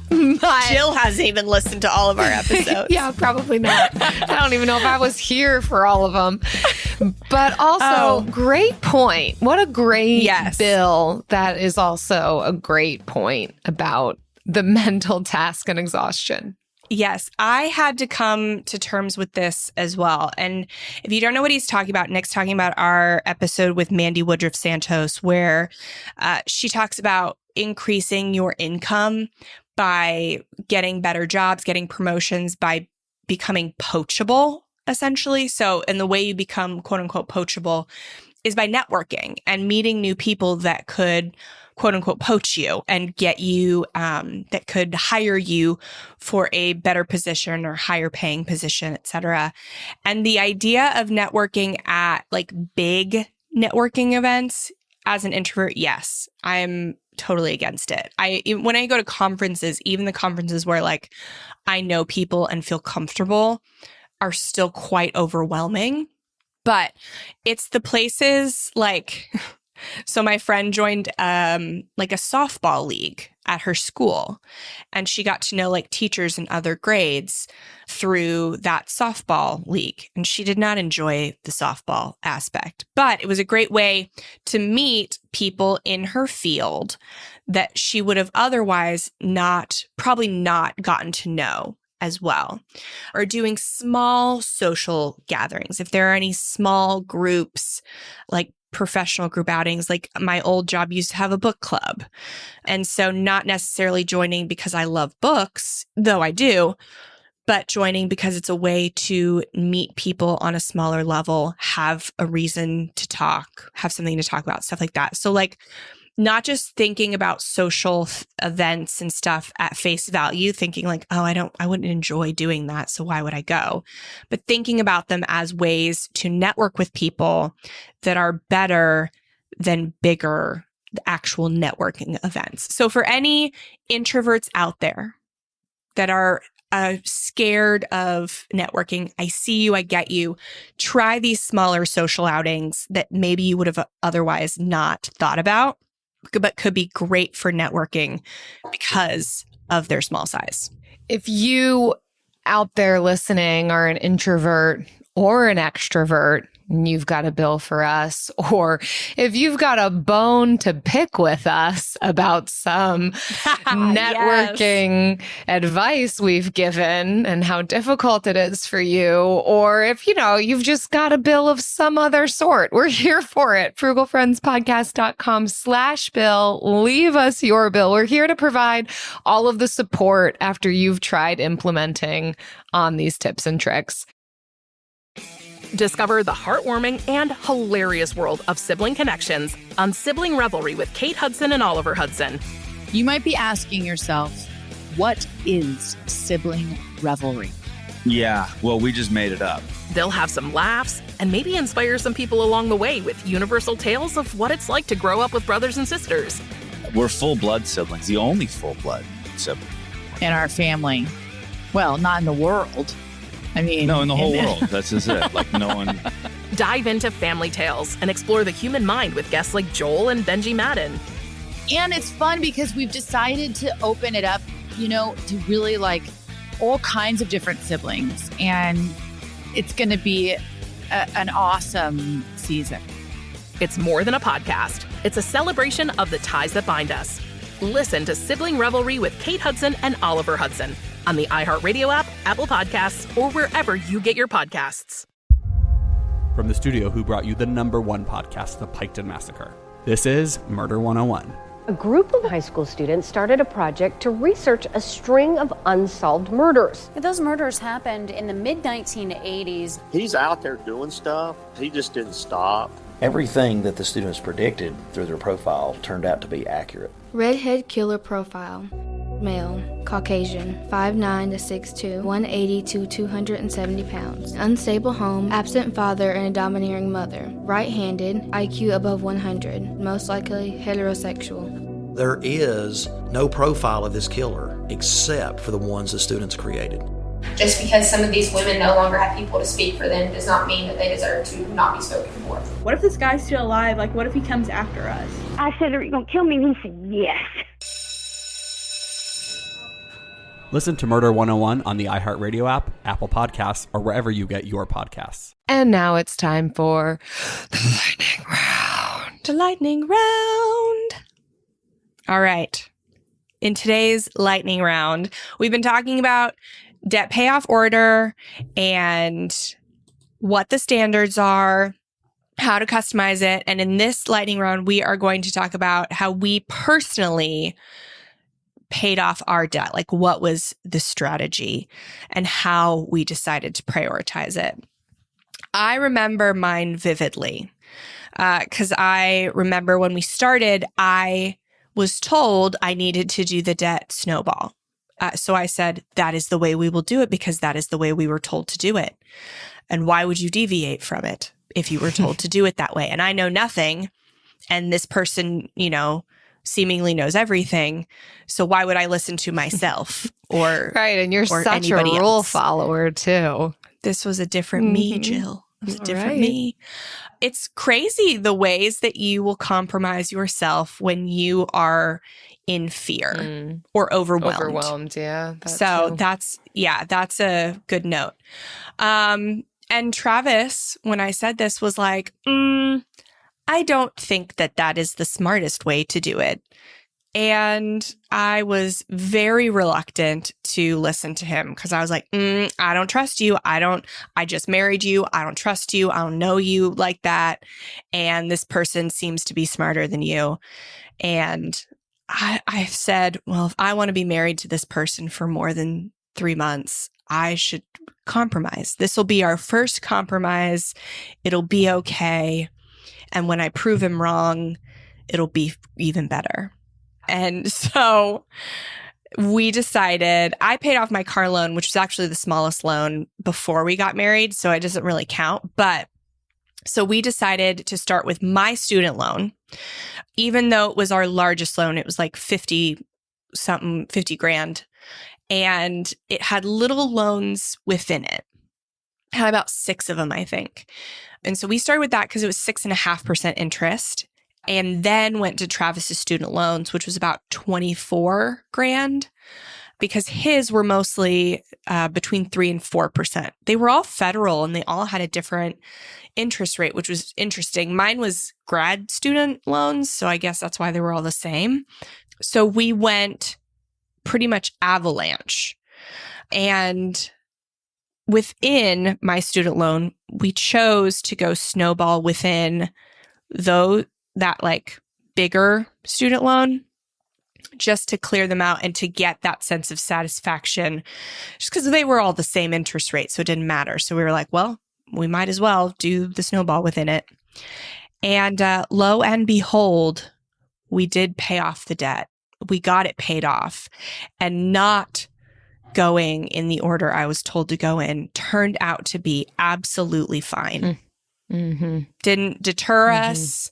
But Jill hasn't even listened to all of our episodes. Yeah, probably not. I don't even know if I was here for all of them. But also, great point. What a great bill. That is also a great point about the mental task and exhaustion. Yes, I had to come to terms with this as well. And if you don't know what he's talking about, Nick's talking about our episode with Mandy Woodruff Santos, where she talks about increasing your income by getting better jobs, getting promotions, by becoming poachable, essentially. So, and the way you become quote unquote poachable is by networking and meeting new people that could quote unquote poach you and get you, that could hire you for a better position or higher paying position, et cetera. And the idea of networking at like big networking events as an introvert, yes, I'm totally against it. When I go to conferences, even the conferences where like I know people and feel comfortable are still quite overwhelming. But it's the places like, so my friend joined like a softball league at her school, and she got to know like teachers in other grades through that softball league. And she did not enjoy the softball aspect, but it was a great way to meet people in her field that she would have otherwise probably not gotten to know as well. Or doing small social gatherings. If there are any small groups, like professional group outings, like my old job used to have a book club. And so not necessarily joining because I love books, though I do, but joining because it's a way to meet people on a smaller level, have a reason to talk, have something to talk about, stuff like that. So like not just thinking about social events and stuff at face value, thinking like, oh, I wouldn't enjoy doing that, so why would I go? But thinking about them as ways to network with people that are better than bigger actual networking events. So for any introverts out there that are scared of networking, I see you, I get you. Try these smaller social outings that maybe you would have otherwise not thought about, but could be great for networking because of their small size. If you out there listening are an introvert or an extrovert, and you've got a bill for us, or if you've got a bone to pick with us about some networking advice we've given and how difficult it is for you, or if, you've just got a bill of some other sort, we're here for it. frugalfriendspodcast.com/bill. Leave us your bill. We're here to provide all of the support after you've tried implementing on these tips and tricks. Discover the heartwarming and hilarious world of sibling connections on Sibling Revelry with Kate Hudson and Oliver Hudson. You might be asking yourself, what is sibling revelry? Yeah, well, we just made it up. They'll have some laughs and maybe inspire some people along the way with universal tales of what it's like to grow up with brothers and sisters. We're full-blood siblings, the only full-blood sibling in our family. Well, not in the world. I mean, no, in the whole world. That's just it. Like no one. Dive into family tales and explore the human mind with guests like Joel and Benji Madden. And it's fun because we've decided to open it up, to really like all kinds of different siblings. And it's going to be an awesome season. It's more than a podcast. It's a celebration of the ties that bind us. Listen to Sibling Revelry with Kate Hudson and Oliver Hudson on the iHeartRadio app, Apple Podcasts, or wherever you get your podcasts. From the studio who brought you the #1 podcast, The Piketon Massacre, this is Murder 101. A group of high school students started a project to research a string of unsolved murders. Those murders happened in the mid-1980s. He's out there doing stuff. He just didn't stop. Everything that the students predicted through their profile turned out to be accurate. Redhead killer profile. Male, Caucasian, 5'9" to 6'2", 180 to 270 pounds. Unstable home, absent father and a domineering mother. Right-handed, IQ above 100, most likely heterosexual. There is no profile of this killer except for the ones the students created. Just because some of these women no longer have people to speak for them does not mean that they deserve to not be spoken for. What if this guy's still alive? Like, what if he comes after us? I said, are you going to kill me? And he said, yes. Listen to Murder 101 on the iHeartRadio app, Apple Podcasts, or wherever you get your podcasts. And now it's time for the lightning round. The lightning round. All right. In today's lightning round, we've been talking about debt payoff order and what the standards are, how to customize it. And in this lightning round, we are going to talk about how we personally paid off our debt, like what was the strategy and how we decided to prioritize it. I remember mine vividly because I remember when we started, I was told I needed to do the debt snowball. So I said, that is the way we will do it because that is the way we were told to do it. And why would you deviate from it if you were told to do it that way? And I know nothing. And this person, seemingly knows everything. So why would I listen to myself or right? And you're such a rule follower too. This was a different me, Jill. It was a different me. It's crazy the ways that you will compromise yourself when you are in fear or overwhelmed. Yeah. That's a good note. And Travis, when I said this, was like, I don't think that is the smartest way to do it. And I was very reluctant to listen to him because I was like, I don't trust you. I just married you. I don't trust you. I don't know you like that. And this person seems to be smarter than you. And I said, well, if I want to be married to this person for more than 3 months, I should compromise. This will be our first compromise. It'll be okay. And when I prove him wrong, it'll be even better. And so we decided, I paid off my car loan, which was actually the smallest loan before we got married. So it doesn't really count. But so we decided to start with my student loan, even though it was our largest loan. It was like 50 grand. And it had little loans within it. It had about 6 of them, I think. And so we started with that because it was 6.5% interest, and then went to Travis's student loans, which was about 24 grand, because his were mostly between 3 and 4%. They were all federal and they all had a different interest rate, which was interesting. Mine was grad student loans, so I guess that's why they were all the same. So we went pretty much avalanche. And within my student loan, we chose to go snowball within that like bigger student loan, just to clear them out and to get that sense of satisfaction, just because they were all the same interest rate, so it didn't matter. So we were like, well, we might as well do the snowball within it. And lo and behold, we did pay off the debt. We got it paid off, and not going in the order I was told to go in turned out to be absolutely fine. Mm-hmm. Didn't deter us.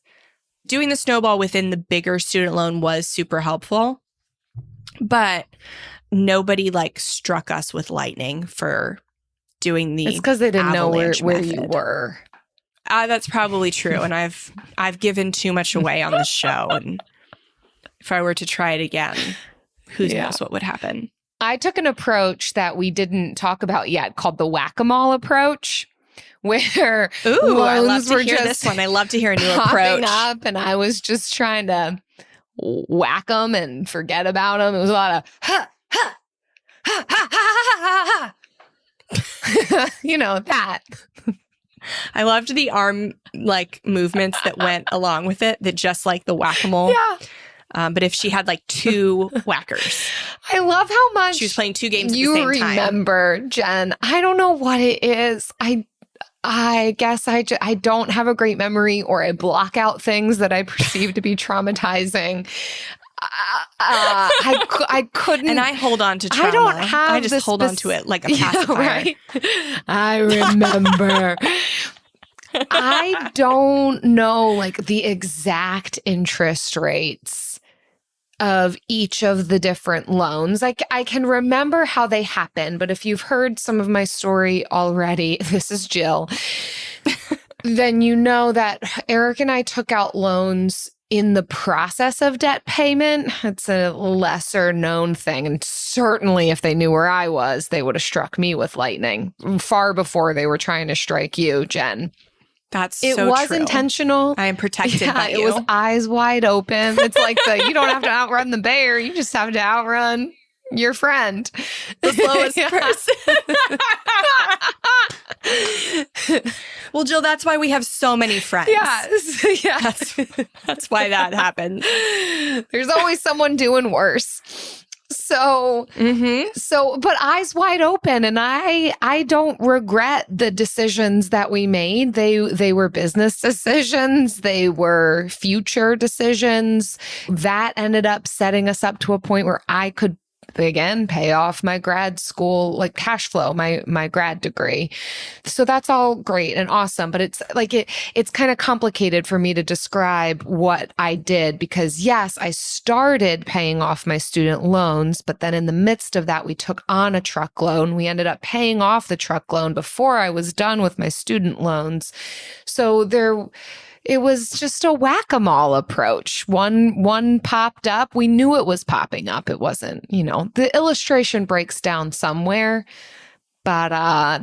Doing the snowball within the bigger student loan was super helpful, but nobody like struck us with lightning for doing the. It's because they didn't know where method. you were. That's probably true, and I've given too much away on this show, and if I were to try it again, who knows what would happen. I took an approach that we didn't talk about yet called the whack-a-mole approach, where I love to hear this one. I love to hear a new approach. Up, and I was just trying to whack them and forget about them. It was a lot of ha, ha, ha, ha, ha, ha, ha. That. I loved the arm like movements that went along with it, that just like the whack-a-mole. Yeah. But if she had like 2 whackers. I love how much she was playing 2 games at the you same time. remember, Jen. I don't know what it is. I guess I don't have a great memory, or I block out things that I perceive to be traumatizing. I couldn't. And I hold on to trauma. I don't have. I just hold on to it like a pacifier. Yeah, right? I remember. I don't know like the exact interest rates of each of the different loans. Like I can remember how they happen, but if you've heard some of my story already, this is Jill, then you know that Eric and I took out loans in the process of debt payment. It's a lesser known thing. And certainly if they knew where I was, they would have struck me with lightning far before they were trying to strike you, Jen. It was true. intentional. I am protected by you. It was eyes wide open. It's like you don't have to outrun the bear. You just have to outrun your friend. The slowest person. Well, Jill, that's why we have so many friends. Yes. That's why that happens. There's always someone doing worse. So, but eyes wide open, and I don't regret the decisions that we made. They were business decisions. They were future decisions that ended up setting us up to a point where I could, again, pay off my grad school, like cash flow, my grad degree. So that's all great and awesome. But it's like, it's kind of complicated for me to describe what I did because yes, I started paying off my student loans, but then in the midst of that, we took on a truck loan. We ended up paying off the truck loan before I was done with my student loans. So it was just a whack-a-mole approach. One popped up. We knew it was popping up. It wasn't, the illustration breaks down somewhere, but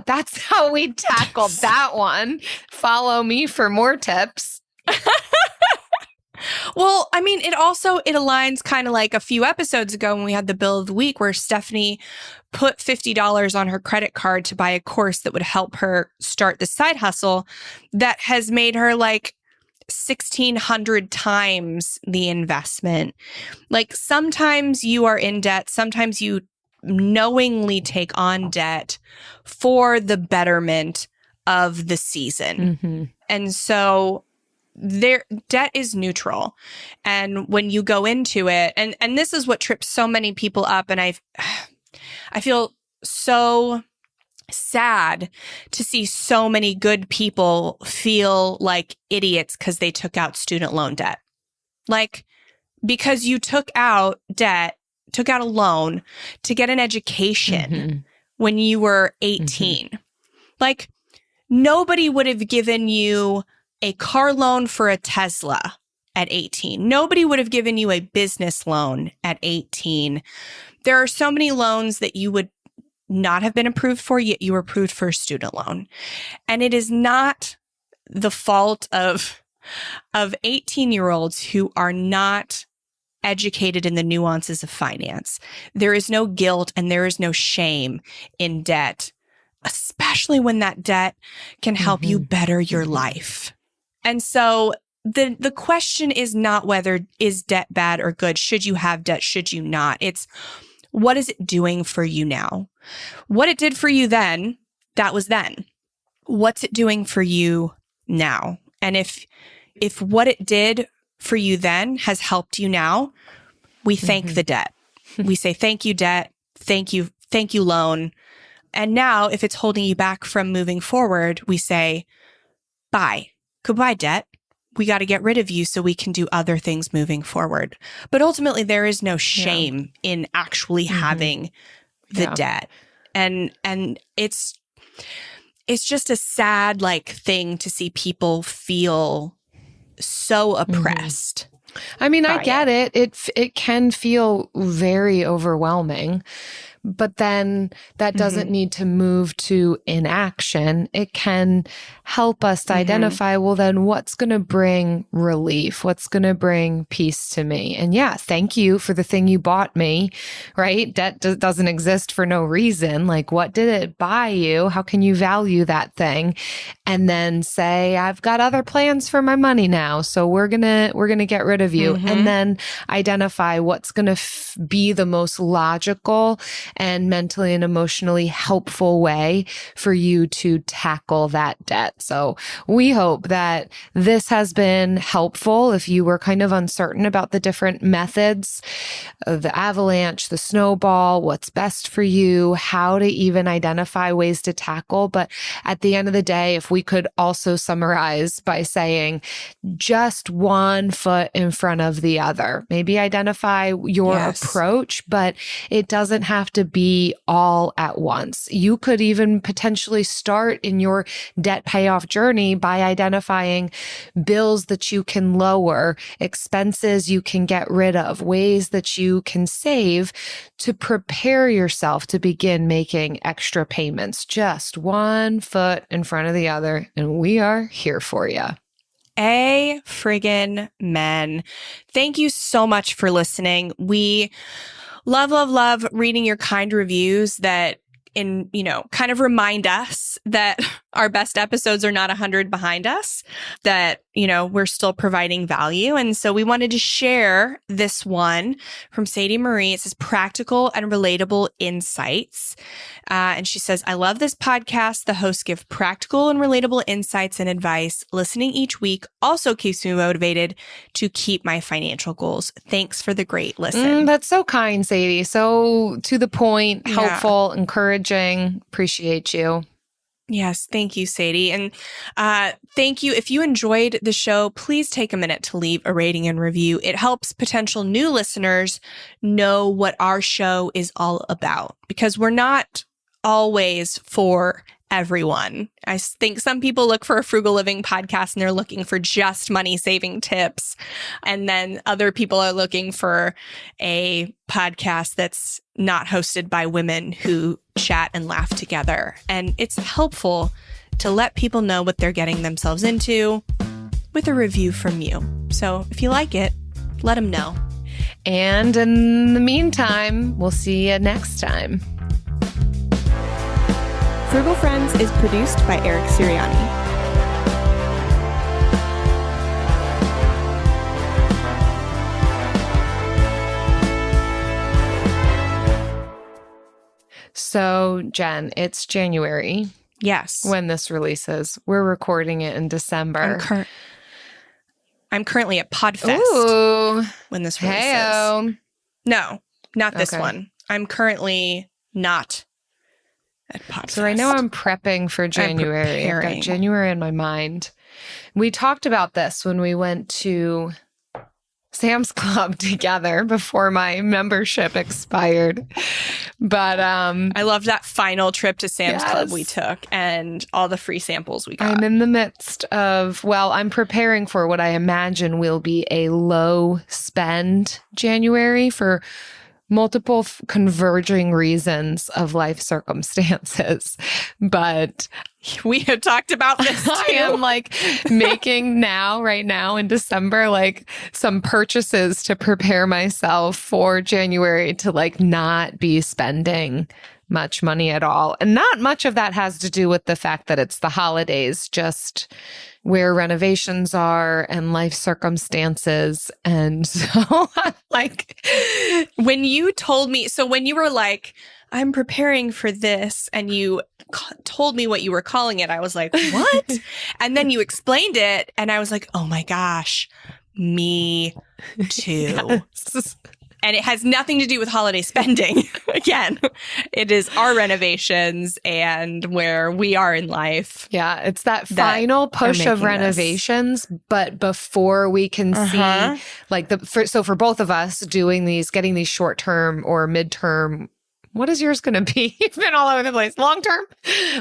that's how we tackled that one. Follow me for more tips. Well, I mean, it aligns kind of like a few episodes ago when we had the bill of the week where Stephanie put $50 on her credit card to buy a course that would help her start the side hustle that has made her like 1,600 times the investment. Like sometimes you are in debt, sometimes you knowingly take on debt for the betterment of the season. Mm-hmm. And so debt is neutral. And when you go into it, and this is what trips so many people up, and I feel so sad to see so many good people feel like idiots because they took out student loan debt. Like, because you took out a loan to get an education when you were 18. Like, nobody would have given you a car loan for a Tesla at 18. Nobody would have given you a business loan at 18. There are so many loans that you would not have been approved for, yet you were approved for a student loan. And it is not the fault of 18-year-olds who are not educated in the nuances of finance. There is no guilt and there is no shame in debt, especially when that debt can help you better your life. And so the question is not whether is debt bad or good. Should you have debt? Should you not? It's what is it doing for you now? What it did for you then, that was then. What's it doing for you now? And if what it did for you then has helped you now, we thank the debt. We say, thank you, debt. Thank you, loan. And now if it's holding you back from moving forward, we say, bye. Goodbye, debt. We got to get rid of you so we can do other things moving forward. But ultimately, there is no shame in actually having the debt. And it's just a sad thing to see people feel so oppressed. I mean, I get it. It can feel very overwhelming. But then that doesn't need to move to inaction. It can help us to identify, well, then what's going to bring relief? What's going to bring peace to me? And yeah, thank you for the thing you bought me, right? Debt doesn't exist for no reason. Like, what did it buy you? How can you value that thing? And then say, I've got other plans for my money now. So we're going to get rid of you. And then identify what's going to be the most logical and mentally and emotionally helpful way for you to tackle that debt. So we hope that this has been helpful if you were kind of uncertain about the different methods of the avalanche, the snowball, what's best for you, how to even identify ways to tackle. But at the end of the day, if we could also summarize by saying just one foot in front of the other, maybe identify your approach, but it doesn't have to be all at once. You could even potentially start in your debt payoff journey by identifying bills that you can lower, expenses you can get rid of, ways that you can save to prepare yourself to begin making extra payments. Just one foot in front of the other, and we are here for you. A friggin' men. Thank you so much for listening. We love reading your kind reviews that kind of remind us that our best episodes are not 100 behind us, that, we're still providing value. And so we wanted to share this one from Sadie Marie. It says practical and relatable insights. And she says, I love this podcast. The hosts give practical and relatable insights and advice. Listening each week also keeps me motivated to keep my financial goals. Thanks for the great listen. That's so kind, Sadie. So to the point, helpful, encouraging. Appreciate you. Yes. Thank you, Sadie. And thank you. If you enjoyed the show, please take a minute to leave a rating and review. It helps potential new listeners know what our show is all about, because we're not always for everyone. I think some people look for a frugal living podcast and they're looking for just money saving tips. And then other people are looking for a podcast that's not hosted by women who chat and laugh together. And it's helpful to let people know what they're getting themselves into with a review from you. So if you like it, let them know. And in the meantime, we'll see you next time. Frugal Friends is produced by Eric Siriani. So, Jen, it's January. Yes. When this releases. We're recording it in December. I'm currently at Podfest. Ooh. When this releases. Hey-o. No, not this one. I'm currently not at Podfest. So right now I'm prepping for January. I've got January in my mind. We talked about this when we went to Sam's Club together before my membership expired. But I loved that final trip to Sam's Club we took and all the free samples we got. I'm in the midst of, I'm preparing for what I imagine will be a low spend January for multiple converging reasons of life circumstances. But we have talked about this too. I am making right now in December, some purchases to prepare myself for January to not be spending much money at all. And not much of that has to do with the fact that it's the holidays, just where renovations are and life circumstances. And so when you told me, so when you were like, I'm preparing for this, and you told me what you were calling it, I was like, what? And then you explained it, and I was like, oh my gosh, me too. Yes. And it has nothing to do with holiday spending. Again, it is our renovations and where we are in life. Yeah, it's that final push of renovations, but before we can see, so for both of us doing these, getting these short-term or midterm. What is yours going to be? You've been all over the place. Long-term?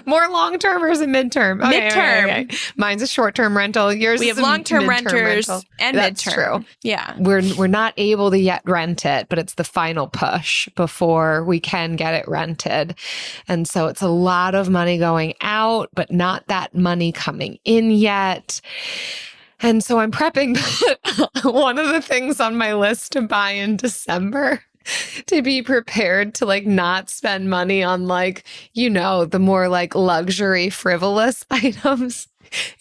More long-term or is it midterm? Okay, midterm. Okay. Mine's a short-term rental. Yours we is have long-term renters rental. And That's midterm. True. Yeah. We're not able to yet rent it, but it's the final push before we can get it rented. And so it's a lot of money going out, but not that money coming in yet. And so I'm prepping. One of the things on my list to buy in December, to be prepared to not spend money on the more luxury frivolous items,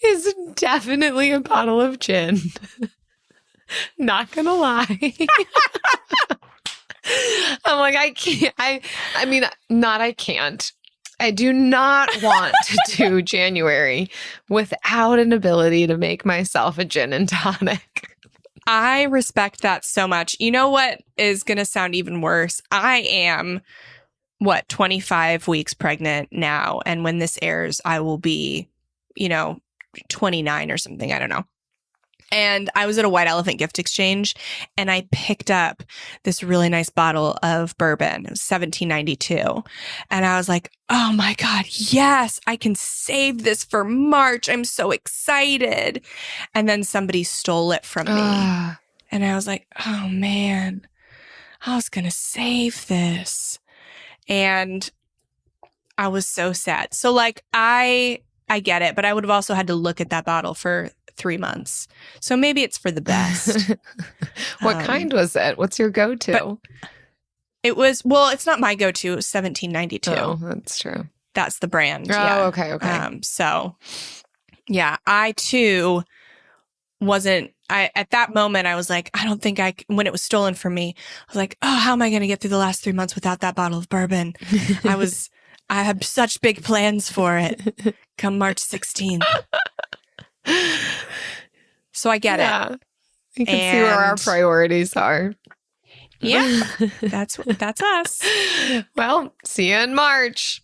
is definitely a bottle of gin. Not gonna lie. I'm like, I can't. I mean, not I can't. I do not want to do January without an ability to make myself a gin and tonic. I respect that so much. You know what is going to sound even worse? I am, 25 weeks pregnant now. And when this airs, I will be, 29 or something. I don't know. And I was at a White Elephant gift exchange and I picked up this really nice bottle of bourbon. It was $17.92. And I was like, oh my God, yes, I can save this for March. I'm so excited. And then somebody stole it from me. And I was like, oh man, I was going to save this. And I was so sad. So like, I get it, but I would have also had to look at that bottle for 3 months. So maybe it's for the best. What kind was it? What's your go-to? It was, it's not my go-to. It was $17.92. Oh, that's true. That's the brand. Oh, yeah. okay. So yeah, I too wasn't, at that moment, I was like, I don't think when it was stolen from me, I was like, oh, how am I going to get through the last 3 months without that bottle of bourbon? I had such big plans for it come March 16th. So I get it. You can see where our priorities are. Yeah, that's us. Well, see you in March.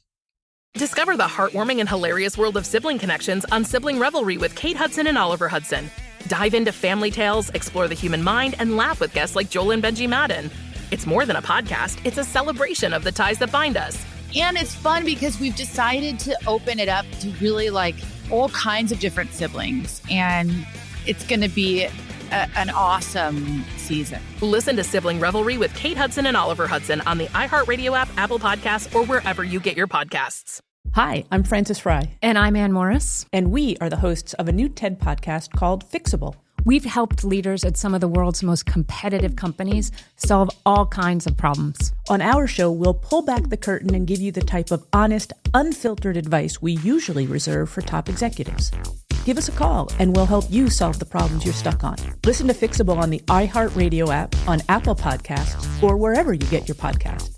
Discover the heartwarming and hilarious world of sibling connections on Sibling Revelry with Kate Hudson and Oliver Hudson. Dive into family tales, explore the human mind, and laugh with guests like Joel and Benji Madden. It's more than a podcast. It's a celebration of the ties that bind us. And it's fun because we've decided to open it up to really like all kinds of different siblings. And it's going to be an awesome season. Listen to Sibling Revelry with Kate Hudson and Oliver Hudson on the iHeartRadio app, Apple Podcasts, or wherever you get your podcasts. Hi, I'm Frances Fry. And I'm Ann Morris. And we are the hosts of a new TED podcast called Fixable. We've helped leaders at some of the world's most competitive companies solve all kinds of problems. On our show, we'll pull back the curtain and give you the type of honest, unfiltered advice we usually reserve for top executives. Give us a call and we'll help you solve the problems you're stuck on. Listen to Fixable on the iHeartRadio app, on Apple Podcasts, or wherever you get your podcasts.